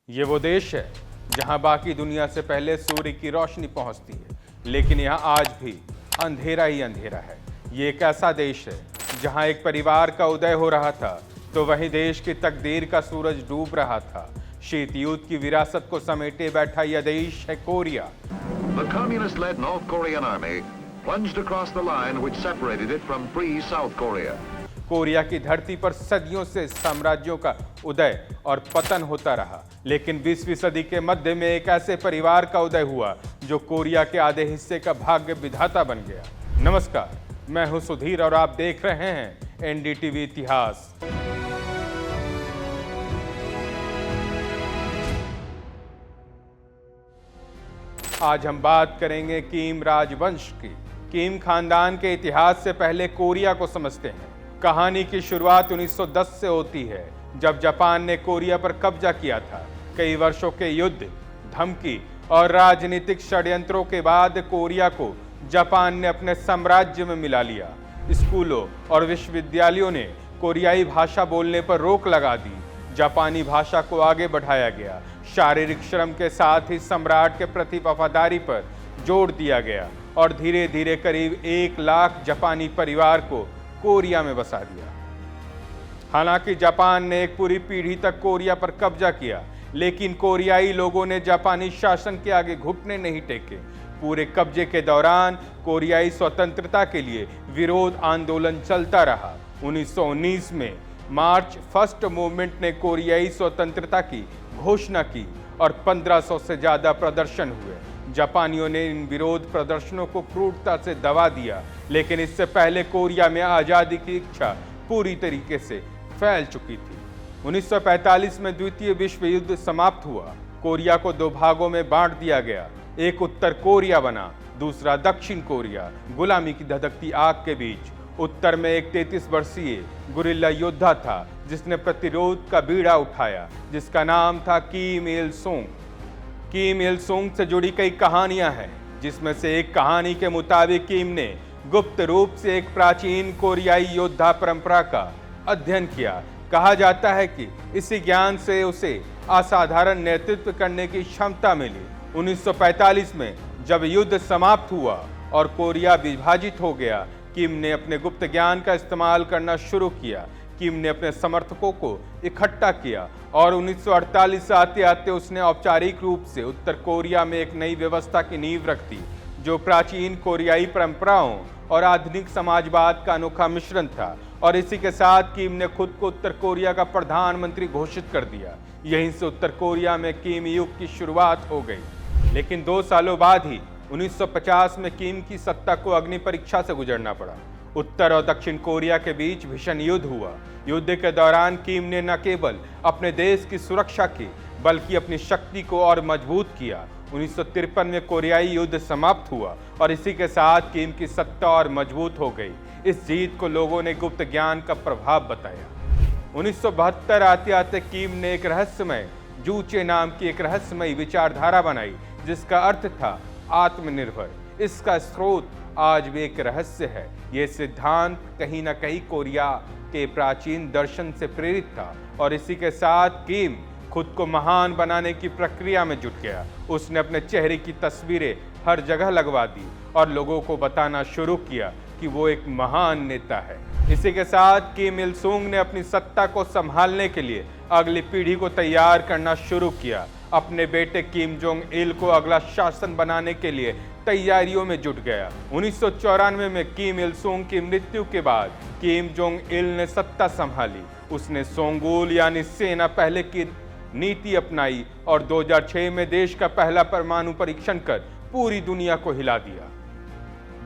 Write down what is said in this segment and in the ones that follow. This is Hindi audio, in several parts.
ये वो देश है जहां बाकी दुनिया से पहले सूर्य की रोशनी पहुंचती है, लेकिन यहाँ आज भी अंधेरा ही अंधेरा है। ये एक ऐसा देश है जहां एक परिवार का उदय हो रहा था तो वहीं देश की तकदीर का सूरज डूब रहा था। शीत युद्ध की विरासत को समेटे बैठा यह देश है Korea. The communist-led North Korean army plunged across the line which separated it from free South Korea. Korea की धरती पर सदियों से साम्राज्यों का उदय और पतन होता रहा, लेकिन 20वीं सदी के मध्य में एक ऐसे परिवार का उदय हुआ जो कोरिया के आधे हिस्से का भाग्य विधाता बन गया। नमस्कार, मैं हूं सुधीर और आप देख रहे हैं एनडीटीवी इतिहास। आज हम बात करेंगे किम राजवंश की। किम खानदान के इतिहास से पहले कोरिया को समझते हैं। कहानी की शुरुआत 1910 से होती है, जब जापान ने कोरिया पर कब्जा किया था। कई वर्षों के युद्ध, धमकी और राजनीतिक षड्यंत्रों के बाद कोरिया को जापान ने अपने साम्राज्य में मिला लिया। स्कूलों और विश्वविद्यालयों ने कोरियाई भाषा बोलने पर रोक लगा दी। जापानी भाषा को आगे बढ़ाया गया। शारीरिक श्रम के साथ ही सम्राट के प्रति वफादारी पर जोर दिया गया और धीरे धीरे करीब 1 लाख जापानी परिवार को कोरिया में बसा दिया। हालांकि जापान ने एक पूरी पीढ़ी तक कोरिया पर कब्जा किया, लेकिन कोरियाई लोगों ने जापानी शासन के आगे घुटने नहीं टेके। पूरे कब्जे के दौरान कोरियाई स्वतंत्रता के लिए विरोध आंदोलन चलता रहा। 1919 में मार्च फर्स्ट मूवमेंट ने कोरियाई स्वतंत्रता की घोषणा की और 1500 से ज्यादा प्रदर्शन हुए। जापानियों ने इन विरोध प्रदर्शनों को क्रूरता से दबा दिया, लेकिन इससे पहले कोरिया में आज़ादी की इच्छा पूरी तरीके से फैल चुकी थी। 1945 में द्वितीय विश्व युद्ध समाप्त हुआ। कोरिया को 2 भागों में बांट दिया गया। एक उत्तर कोरिया बना, दूसरा दक्षिण कोरिया। गुलामी की धधकती आग के बीच उत्तर में एक 33 वर्षीय गुरिल्ला योद्धा था जिसने प्रतिरोध का बीड़ा उठाया, जिसका नाम था किम इल सुंग। किम इल सुंग से जुड़ी कई कहानियां हैं, जिसमें से एक कहानी के मुताबिक किम ने गुप्त रूप से एक प्राचीन कोरियाई योद्धा परंपरा का अध्ययन किया। कहा जाता है कि इसी ज्ञान से उसे असाधारण नेतृत्व करने की क्षमता मिली। 1945 में जब युद्ध समाप्त हुआ और कोरिया विभाजित हो गया, किम ने अपने गुप्त ज्ञान का इस्तेमाल करना शुरू किया। किम ने अपने समर्थकों को इकट्ठा किया और 1948 आते आते उसने औपचारिक रूप से उत्तर कोरिया में एक नई व्यवस्था की नींव रख दी, जो प्राचीन कोरियाई परंपराओं और आधुनिक समाजवाद का अनोखा मिश्रण था। और इसी के साथ किम ने खुद को उत्तर कोरिया का प्रधानमंत्री घोषित कर दिया। यहीं से उत्तर कोरिया में किम युग की शुरुआत हो गई। लेकिन 2 सालों बाद ही 1950 में किम की सत्ता को अग्नि परीक्षा से गुजरना पड़ा। उत्तर और दक्षिण कोरिया के बीच भीषण युद्ध हुआ। युद्ध के दौरान किम ने न केवल अपने देश की सुरक्षा की, बल्कि अपनी शक्ति को और मजबूत किया। 1953 में कोरियाई युद्ध समाप्त हुआ और इसी के साथ किम की सत्ता और मजबूत हो गई। इस जीत को लोगों ने गुप्त ज्ञान का प्रभाव बताया। 1972 आते आते किम ने एक रहस्यमय जूचे नाम की एक रहस्यमयी विचारधारा बनाई, जिसका अर्थ था आत्मनिर्भर। इसका स्रोत आज भी एक रहस्य है। यह सिद्धांत कहीं न कहीं कोरिया के प्राचीन दर्शन से प्रेरित था और इसी के साथ किम खुद को महान बनाने की प्रक्रिया में जुट गया। उसने अपने चेहरे की तस्वीरें हर जगह लगवा दी और लोगों को बताना शुरू किया कि वो एक महान नेता है। इसी के साथ किम इल सुंग ने अपनी सत्ता को संभालने के लिए अगली पीढ़ी को तैयार करना शुरू किया। अपने बेटे किम जोंग इल को अगला शासन बनाने के लिए तैयारियों में जुट गया। 1994 में किम इल सुंग की मृत्यु के बाद किम जोंग इल ने सत्ता संभाली। उसने सोंगुल यानी सेना पहले की नीति अपनाई और 2006 में देश का पहला परमाणु परीक्षण कर पूरी दुनिया को हिला दिया।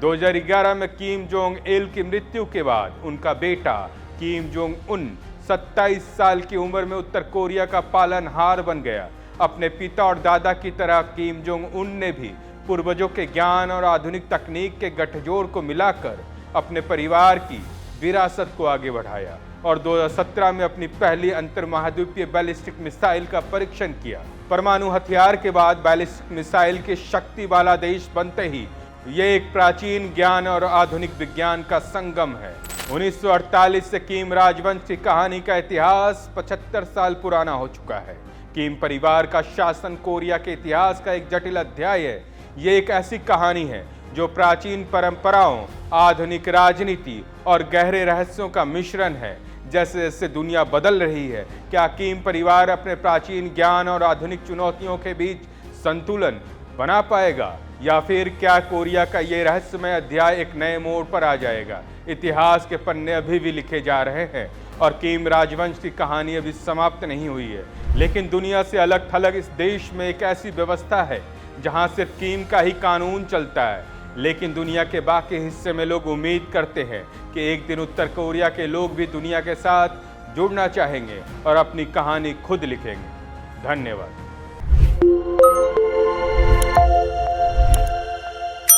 2011 में किम जोंग इल की मृत्यु के बाद उनका बेटा किम जोंग उन 27 साल की उम्र में उत्तर कोरिया का पालनहार बन गया। अपने पिता और दादा की तरह किम जोंग उन ने भी पूर्वजों के ज्ञान और आधुनिक तकनीक के गठजोड़ को मिलाकर अपने परिवार की विरासत को आगे बढ़ाया और 2017 में अपनी पहली अंतर्महाद्वीपीय बैलिस्टिक मिसाइल का परीक्षण किया। परमाणु हथियार के बाद बैलिस्टिक मिसाइल की शक्ति वाला देश बनते ही ये एक प्राचीन ज्ञान और आधुनिक विज्ञान का संगम है। 1948 से किम राजवंश की कहानी का इतिहास 75 साल पुराना हो चुका है। किम परिवार का शासन कोरिया के इतिहास का एक जटिल अध्याय है। ये एक ऐसी कहानी है जो प्राचीन परंपराओं, आधुनिक राजनीति और गहरे रहस्यों का मिश्रण है। जैसे जैसे दुनिया बदल रही है, क्या किम परिवार अपने प्राचीन ज्ञान और आधुनिक चुनौतियों के बीच संतुलन बना पाएगा, या फिर क्या कोरिया का ये रहस्यमय अध्याय एक नए मोड़ पर आ जाएगा। इतिहास के पन्ने अभी भी लिखे जा रहे हैं और किम राजवंश की कहानी अभी समाप्त नहीं हुई है। लेकिन दुनिया से अलग थलग इस देश में एक ऐसी व्यवस्था है जहां सिर्फ किम का ही कानून चलता है। लेकिन दुनिया के बाकी हिस्से में लोग उम्मीद करते हैं कि एक दिन उत्तर कोरिया के लोग भी दुनिया के साथ जुड़ना चाहेंगे और अपनी कहानी खुद लिखेंगे। धन्यवाद।